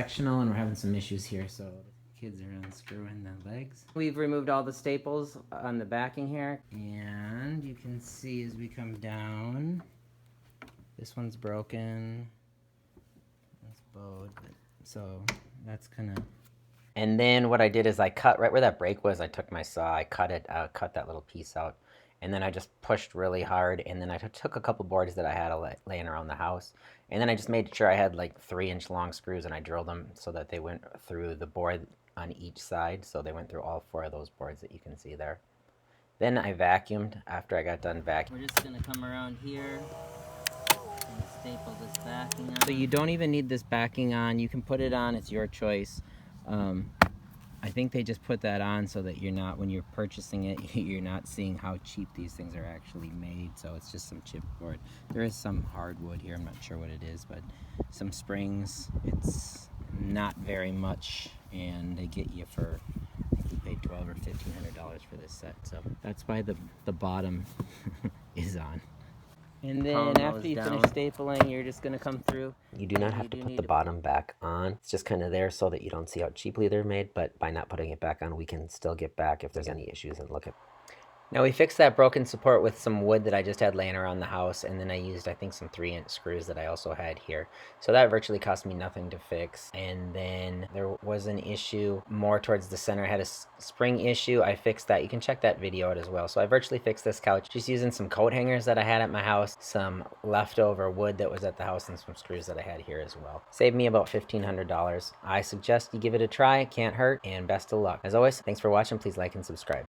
sectional and we're having some issues here, so the kids are unscrewing the legs. We've removed all the staples on the backing here, and you can see as we come down, this one's broken. It's bowed, so that's kind of... And then what I did is I cut right where that break was. I took my saw, I cut that little piece out, and then I just pushed really hard, and then I took a couple boards that I had laying around the house, and then I just made sure I had like 3-inch long screws, and I drilled them so that they went through the board on each side, so they went through all 4 of those boards that you can see there. Then I vacuumed after I got done vacuuming. We're just gonna come around here and staple this backing on. So you don't even need this backing on. You can put it on, it's your choice. I think they just put that on so that you're not, when you're purchasing it, you're not seeing how cheap these things are actually made. So it's just some chipboard. There is some hardwood here, I'm not sure what it is, but some springs. It's not very much, and they get you for, I think we paid $1,200 or $1,500 for this set. So that's why the bottom is on. And then after you finish stapling, you're just going to come through. You do not have to put the bottom back on. It's just kind of there so that you don't see how cheaply they're made, but by not putting it back on, we can still get back if there's any issues and look at. Now we fixed that broken support with some wood that I just had laying around the house, and then I used, I think, some 3-inch screws that I also had here. So that virtually cost me nothing to fix. And then there was an issue more towards the center. I had a spring issue. I fixed that. You can check that video out as well. So I virtually fixed this couch just using some coat hangers that I had at my house, some leftover wood that was at the house, and some screws that I had here as well. Saved me about $1,500. I suggest you give it a try. It can't hurt, and best of luck. As always, thanks for watching. Please like and subscribe.